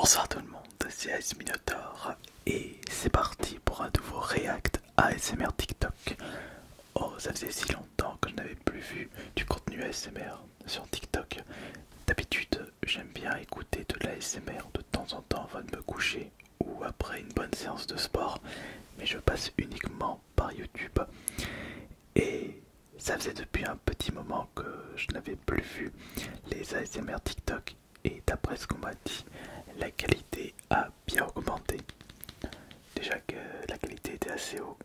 Bonsoir tout le monde, c'est Ice Minotaur et c'est parti pour un nouveau React ASMR TikTok. Oh, ça faisait si longtemps que je n'avais plus vu du contenu ASMR sur TikTok. D'habitude, j'aime bien écouter de l'ASMR de temps en temps avant de me coucher ou après une bonne séance de sport, mais je passe uniquement par YouTube. Et ça faisait depuis un petit moment que je n'avais plus vu les ASMR TikTok et d'après ce qu'on m'a dit, la qualité a bien augmenté. Déjà que la qualité était assez haut.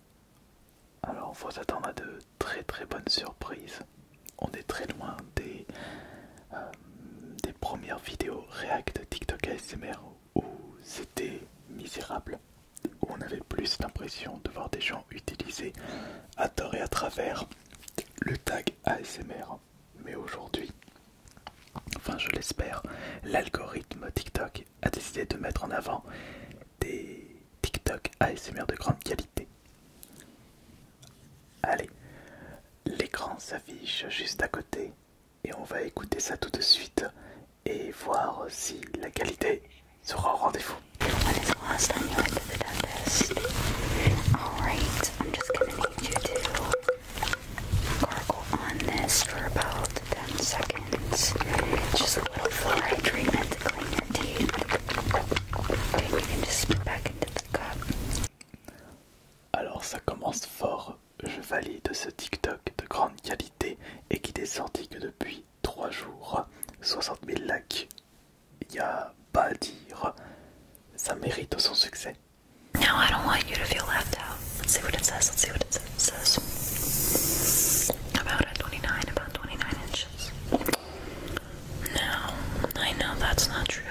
Alors on faut s'attendre à de très bonnes surprises. On est très loin des premières vidéos React TikTok ASMR où c'était misérable, où on avait plus l'impression de voir des gens utiliser à tort et à travers le tag ASMR. Mais aujourd'hui, enfin je l'espère, l'algorithme TikTok a décidé de mettre en avant des TikTok ASMR de grande qualité. Allez, l'écran s'affiche juste à côté et on va écouter ça tout de suite et voir si la qualité sera au rendez-vous. When is the last time you went to the dentist? Alright, I'm just gonna need you to gargle on this for about 10 seconds. Just a little fluoride treatment to clean your teeth. Okay, you can just spit back into the cup. Alors ça commence fort, je valide ce TikTok de grande qualité et qui n'est sorti que depuis 3 jours, 60 000 likes. Il n'y a pas à dire, ça mérite son succès. Now I don't want you to feel left out. Let's see what it says, let's see what it says. About 29 inches. Now, I know that's not true,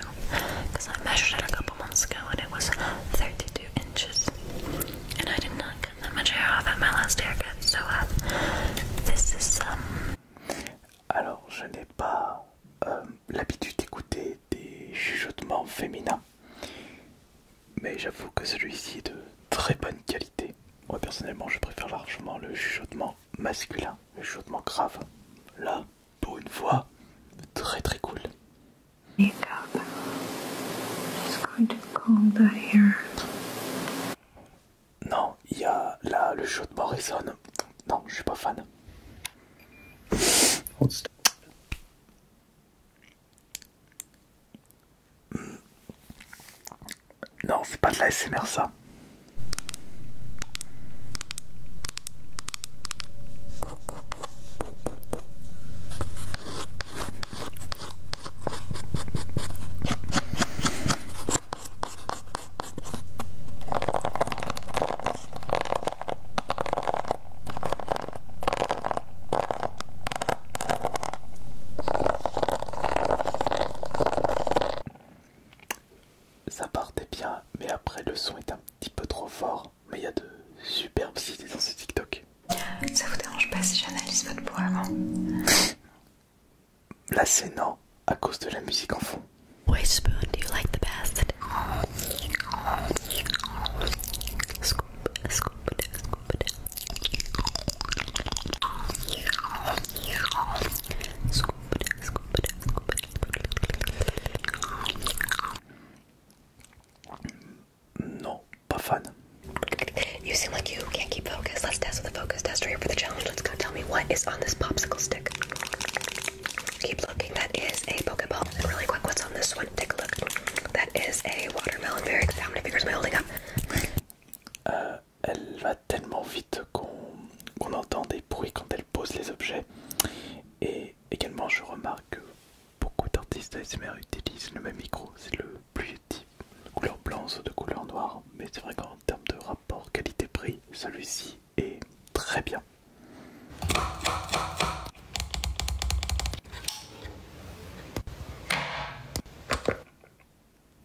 because I measured it a couple months ago and it was 32 inches. And I did not get that much hair off at my last haircut, so this is Alors je n'ai pas l'habitude d'écouter des chuchotements féminins, mais j'avoue que celui-ci est de très bonne qualité. Moi personnellement je préfère largement le chuchotement masculin, le chuchotement grave. Là, pour une fois, très cool. Makeup. Just going to comb the hair. Non, il y a là le chuchotement résonne. Non, je suis pas fan. Non, c'est pas de la SMR ça. Ça partait bien, mais après le son est un petit peu trop fort. Mais il y a de superbes idées dans ce TikTok. Ça vous dérange pas si j'analyse votre peau avant? Là c'est non, à cause de la musique en fond. Which spoon do you like the best? Scoop, scoop, scoop it. Scoop it, scoop it, scoop it. Non, pas fan. You seem like you can't keep focus. Let's test with the focus tester here for the challenge. Let's go. Tell me what is on this popsicle stick. Keep looking. That is a Pokeball. And really quick, what's on this one? Take a look. That is a watermelon. Very excited. How many fingers am I holding up? Elle va tellement vite qu'on entend des bruits quand elle pose les objets. Et également, je remarque que beaucoup d'artistes ASMR utilisent le même micro. C'est le plus Yeti, de couleur blanche ou de couleur noire. Mais c'est vrai qu'en termes de rapport qualité-prix, celui-ci est très bien.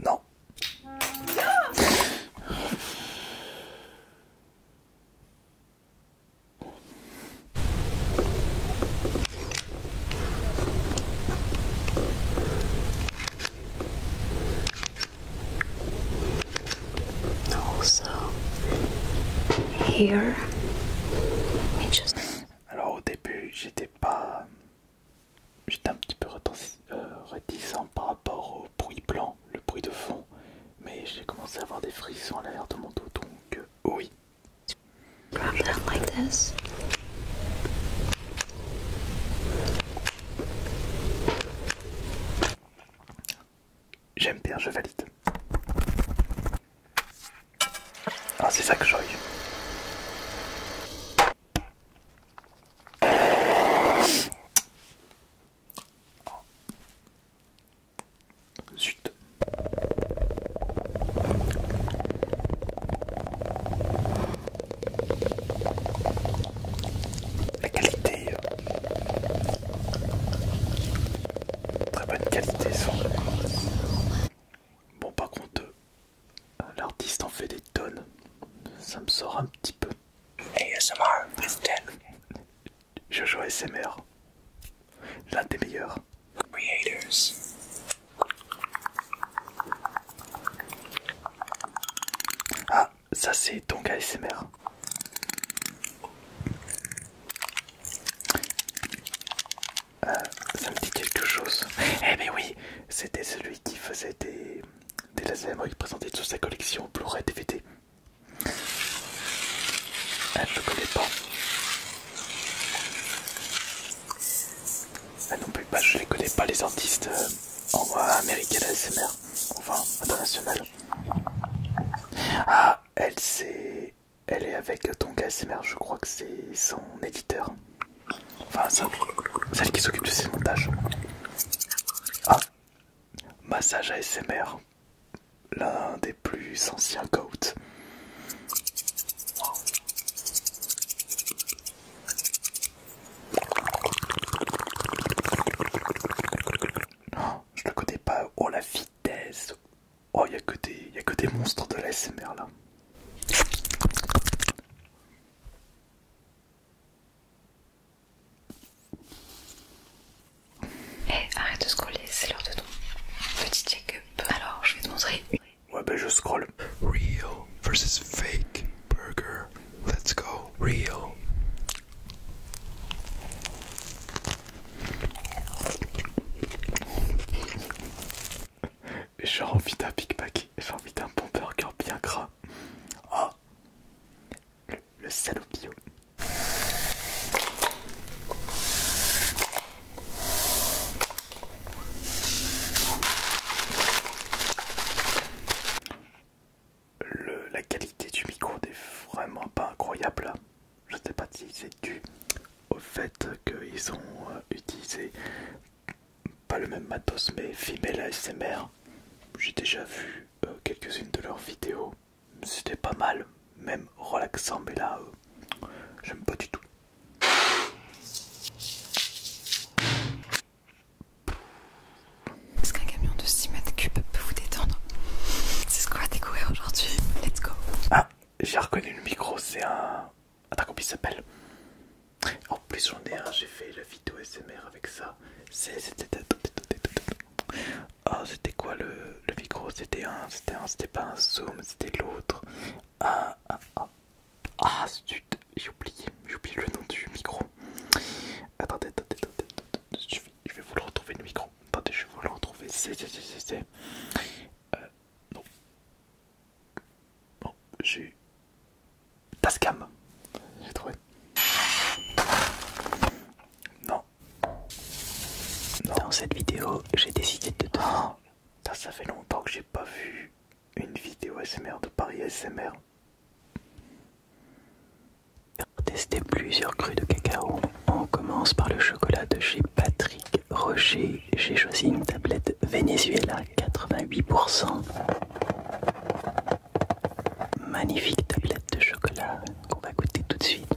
Non. Also, here, we just. Alors au début, j'étais un petit peu réticent par rapport au bruit blanc, le bruit de fond. et j'ai commencé à avoir des frissons à l'arrière de mon dos, donc oui. Grab that like this. J'aime bien, je valide. Ah, c'est ça que j'aille. Zut. La qualité. Très bonne qualité son. Bon, par contre, l'artiste en fait des tonnes. Ça me sort un petit peu. ASMR with 10. Jojo ASMR. L'un des meilleurs. Creators. Ah, ça c'est donc ASMR. Ça me dit quelque chose. Eh mais oui, c'était celui qui faisait des ASMR, il présentait toute sa collection Blu-ray DVD. Ah, je le connais pas. Ah non plus, bah, je les connais pas les artistes américains ASMR, enfin international. Ah, elle est avec Tonga ASMR, je crois que c'est son éditeur. Enfin, celle qui s'occupe de ses montages. Ah, Massage ASMR, l'un des plus anciens GOAT. Oh, je le connais pas. Oh la vitesse. Oh, y a que des monstres de l'ASMR là. Eh, arrête de scroller, c'est l'heure de ton petit check-up. Alors, je vais te montrer. Ouais, ben je scroll. Real versus fake burger. Let's go. Real. J'ai envie d'un Big Mac. J'ai envie d'un bon burger bien gras. Oh, le salopio. La qualité du micro n'est vraiment pas incroyable là. Je sais pas si c'est dû au fait qu'ils ont utilisé pas le même matos mais Female ASMR. J'ai déjà vu quelques-unes de leurs vidéos. C'était pas mal, même relaxant, mais là, j'aime pas du tout. Est-ce qu'un camion de 6 mètres cubes peut vous détendre? C'est ce qu'on va découvrir aujourd'hui. Let's go. Ah, j'ai reconnu le micro, c'est un... Attends, comment il s'appelle? En plus, j'en ai un, j'ai fait la vidéo SMR avec ça. C'était... Ah, c'était quoi le micro? C'était pas un Zoom, c'était l'autre. Ah, zut, j'ai oublié le nom du micro. Attendez, je vais vous le retrouver le micro. Attendez, je vais vous le retrouver. Non. Bon, j'ai... Tascam. J'ai trouvé. Non. Dans cette vidéo, j'ai décidé de... Oh, ça fait longtemps que j'ai pas vu une vidéo ASMR de Paris ASMR. Tester plusieurs crus de cacao. On commence par le chocolat de chez Patrick Rocher. J'ai choisi une tablette Venezuela 88%. Magnifique tablette de chocolat qu'on va goûter tout de suite.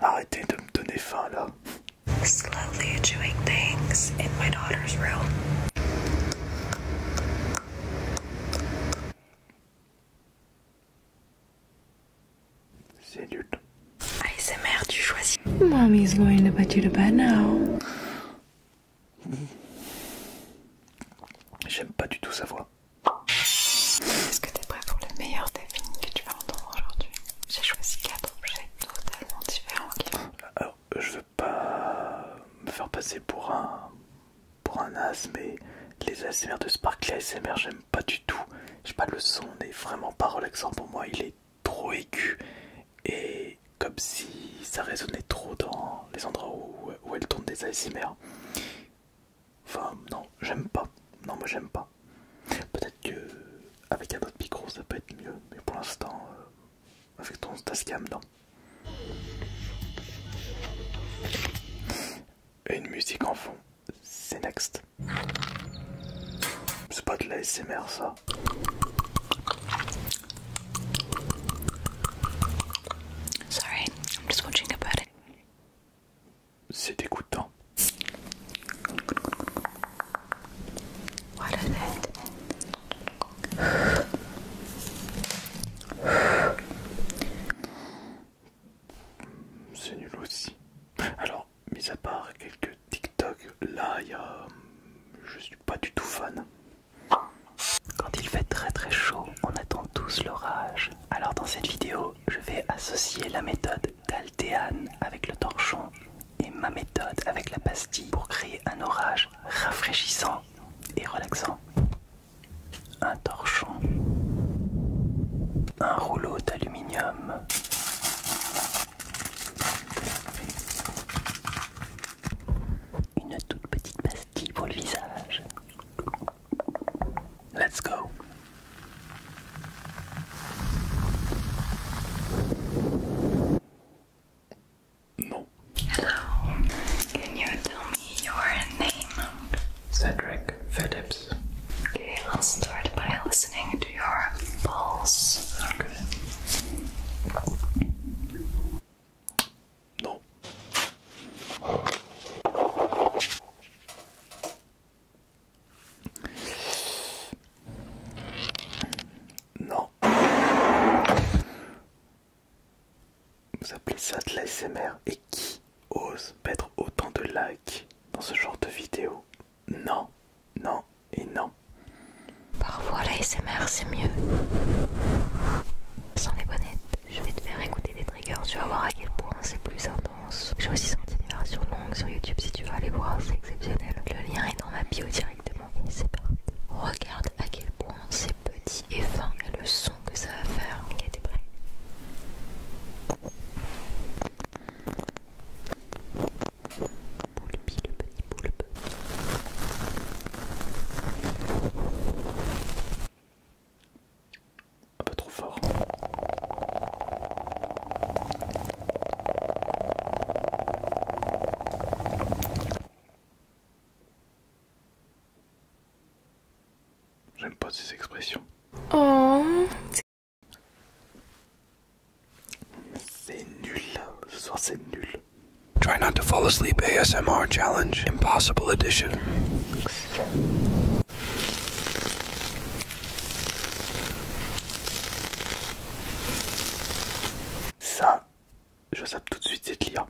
Arrêtez de me donner faim là. Slowly chewing things in my daughter's room. C'est nul. ASMR, tu choisis. Mommy's going to put you to bed now. J'aime pas du tout sa voix. Est-ce que t'es prêt pour le meilleur des films que tu vas entendre aujourd'hui? J'ai choisi 4 objets totalement différents. Alors, je veux pas me faire passer pour un as, mais les les ASMR de Sparkly ASMR, j'aime pas du tout. Je sais pas, le son n'est vraiment pas relaxant pour moi, il est trop aigu et comme si ça résonnait trop dans les endroits où elle tourne des ASMR. Enfin, non, j'aime pas. Non, moi j'aime pas. Peut-être que avec un autre micro ça peut être mieux, mais pour l'instant, avec ton Tascam, non. Et une musique en fond, c'est next. C'est pas de la ASMR ça. Sorry, I'm just watching about it. C'est dégoûtant. What is it? C'est nul aussi. Alors, mis à part quelques TikTok, là, je suis pas du tout fan. Quand il fait très très chaud, on attend tous l'orage. Alors dans cette vidéo, je vais associer la méthode d'Alteane avec le torchon et ma méthode avec la pastille pour créer un orage rafraîchissant et relaxant. Un torchon, un rouleau d'aluminium, une toute petite pastille pour le visage. Let's go. Non. Hello. Can you tell me your name? Cedric Phillips. Okay, I'll start by listening to your pulse. Okay. Non. Non. Vous appelez ça de l'ASMR et qui ose mettre autant de likes dans ce genre de vidéo? Non, non et non. Parfois l'ASMR c'est mieux. Sans les bonnettes, je vais te faire écouter des triggers, tu vas voir à quel point c'est plus intense. J'ai aussi sorti des versions longues sur YouTube si tu veux aller voir, c'est exceptionnel. Le lien est dans ma bio directement et c'est parti. Regarde à quel point c'est petit et fin et le son que ça va faire. Ok, t'es prêt? Poulpi, le petit poulpe. Un peu trop fort. J'aime pas ces expressions. Oh. C'est nul. Ce soir c'est nul. Try not to fall asleep ASMR challenge. Impossible edition. Ça, je zappe tout de suite cette lien.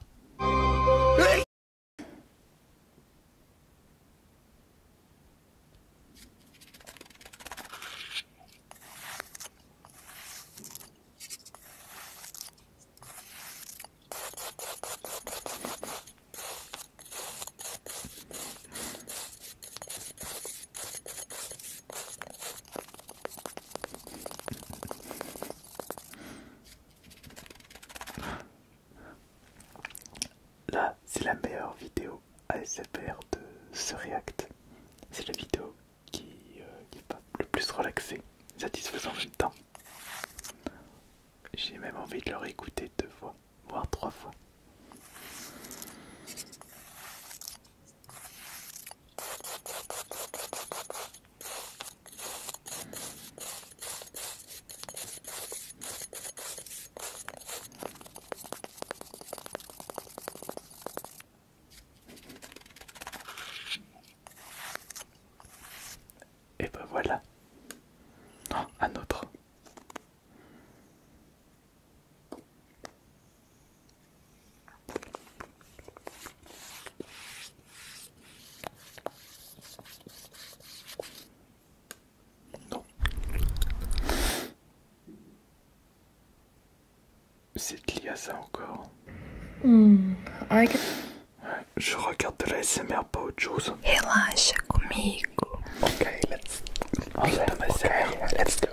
Là, c'est la meilleure vidéo ASMR de ce react. C'est la vidéo qui est le plus relaxée, satisfaisant en même temps. J'ai même envie de le réécouter 2 fois, voire 3 fois. Et ben voilà. Oh, un autre. Non. C'est lié à ça encore. I can... Je regarde de la ASMR, pas autre chose. Relaxa comigo. Okay, let's go.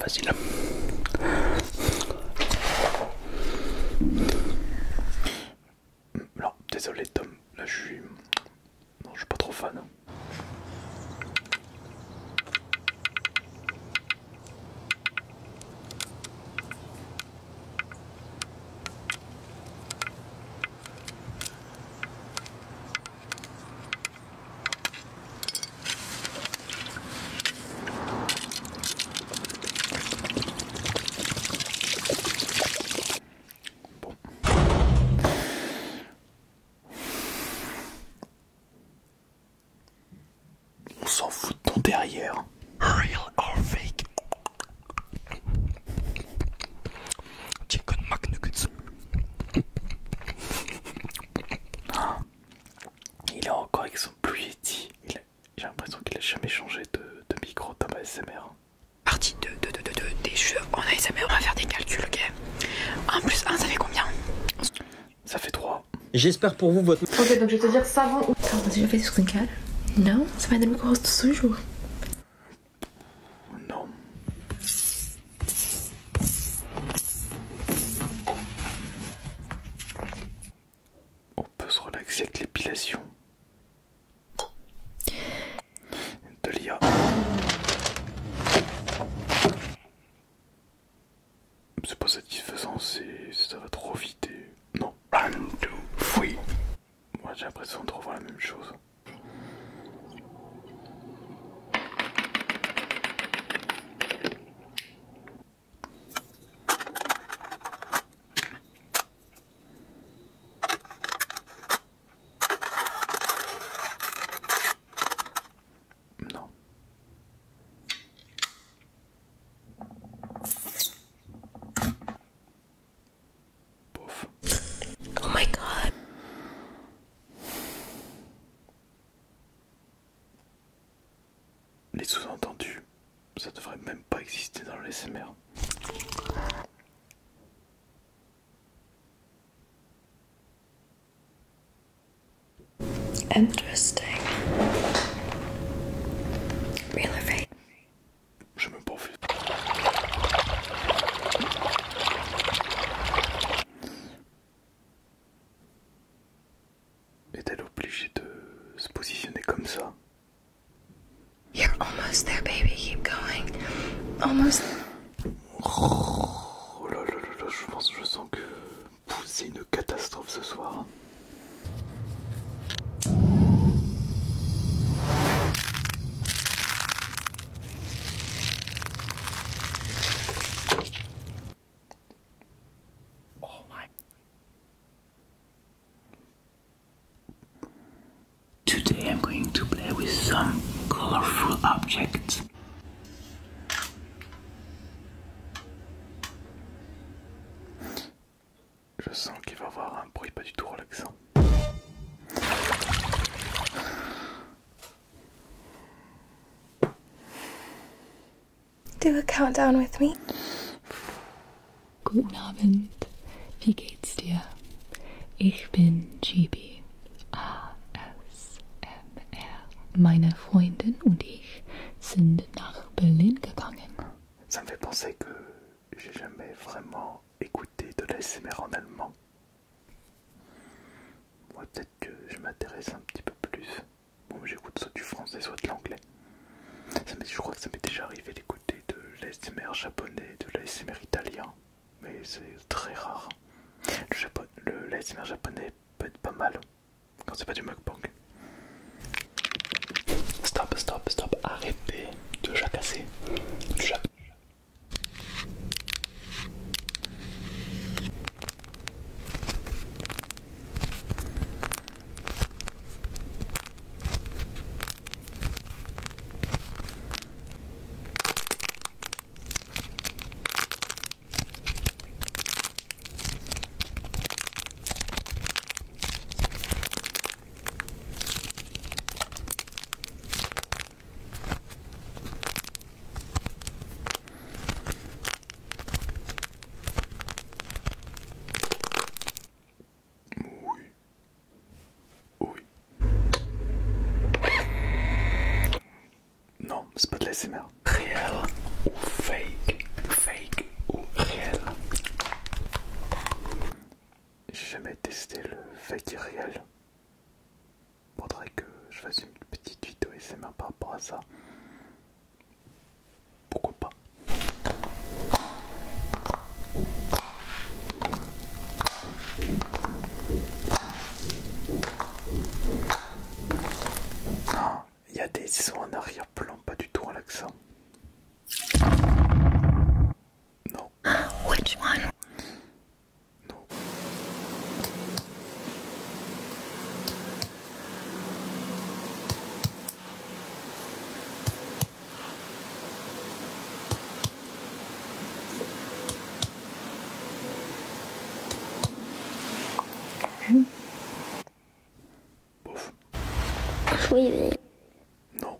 Facile. Alors, désolé Tom, là je suis... Non, je suis pas trop fan. On s'en fout de ton derrière. Real or fake? Chicken McNuggets. Il est encore avec son Blue Yeti. J'ai l'impression qu'il a jamais changé de micro dans ASMR. Partie 2 des jeux en ASMR, on va faire des calculs, ok? 1 plus 1, ça fait combien? Ça fait 3. J'espère pour vous votre... Ok, donc je vais te dire savon ou... Attends, t'as déjà fait des skincare? Não? Você vai dormir com o rosto sujo? Non. On peut se relaxer avec l'épilation. De l'IA. C'est pas satisfaisant, ça va trop vite et... Non. 1, 2, 3. Moi j'ai l'impression de revoir la même chose. Non. Bof. Oh my god. Les sous-entendus, ça devrait même pas exister dans l'ASMR. Interesting. Real or fake? Je me profite. Est-elle obligée de se positionner comme ça? You're almost there, baby. Keep going. Almost. Oh là là là là, je sens que c'est une catastrophe ce soir. Oh my. Today I'm going to play with some colorful objects. Je sens qu'il va y avoir un bruit pas du tout relaxant. Do a countdown with me. Guten Abend. Wie geht's dir? Ich bin GB. ASMR. Meine Freundin und ich sind nach Berlin gegangen. Ça me fait penser que j'ai jamais vraiment écouté de l'ASMR en allemand. Moi, peut-être que je m'intéresse un petit peu plus. Bon, j'écoute soit du français, soit de l'anglais. Je crois que ça m'est déjà arrivé d'écouter de l'ASMR japonais, de l'ASMR italien. Mais c'est très rare. L'ASMR japonais peut être pas mal quand c'est pas du mukbang. Stop, stop, stop, arrêtez de jacasser. ASMR. Réel ou fake? Fake ou réel? J'ai jamais testé le fake et réel. Faudrait que je fasse une petite vidéo ASMR par rapport à ça. Pourquoi pas? Il y a des sons en arrière-plan, pas du tout à l'accent. Non. Which one? Non. Bof. Oui. Non.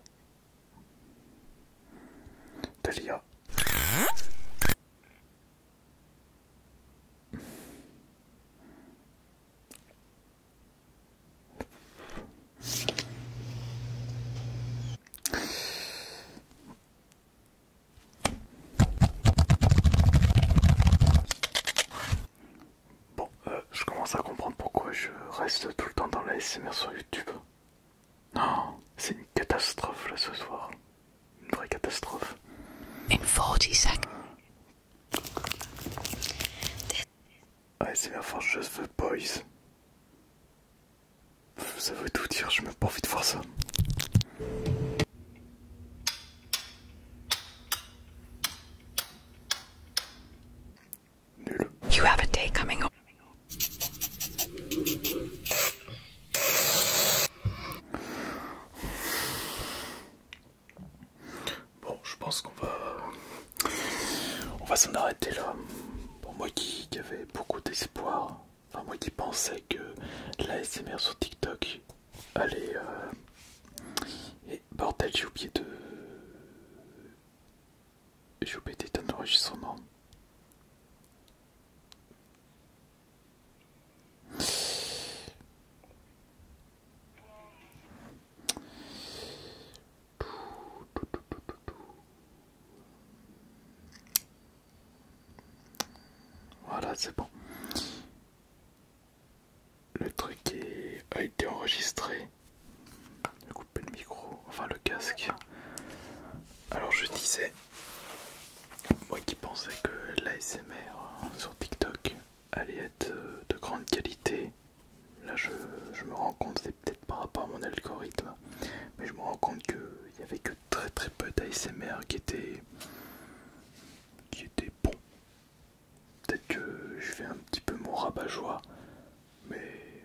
Talia. Bon, je commence à comprendre pourquoi je reste tout le temps dans la ASMR sur YouTube. Non, c'est une catastrophe là ce soir. Une vraie catastrophe. In 40 seconds. ASMR for Just the Boys. Ça veut tout dire, j'ai même pas envie de voir ça. Nul. You have a day coming up. Bon, je pense qu'on va s'en arrêter là. Pour moi qui avait beaucoup d'espoir, enfin moi qui pensais que l'ASMR sur TikTok allait... Et bordel, j'ai oublié des tonnes d'enregistrement. Voilà, c'est bon. Le truc a été enregistré. Je vais couper le micro, enfin le casque. Alors je disais, moi qui pensais que l'ASMR sur TikTok allait être de grande qualité, là je me rends compte, c'est peut-être par rapport à mon algorithme, mais je me rends compte qu'il n'y avait que très très peu d'ASMR qui étaient bons. Peut-être que je fais un petit peu mon rabat-joie, mais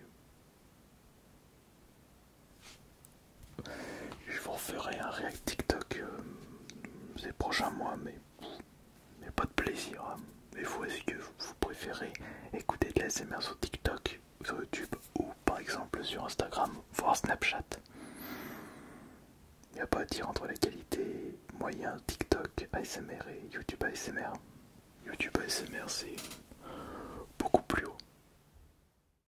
je vous referai un react TikTok ces prochains mois, mais pas de plaisir. Mais vous, est-ce que vous préférez écouter de l'ASMR sur TikTok, sur YouTube ou par exemple sur Instagram, voire Snapchat? Il n'y a pas à dire entre la qualité moyen TikTok ASMR et YouTube ASMR. YouTube ASMR, c'est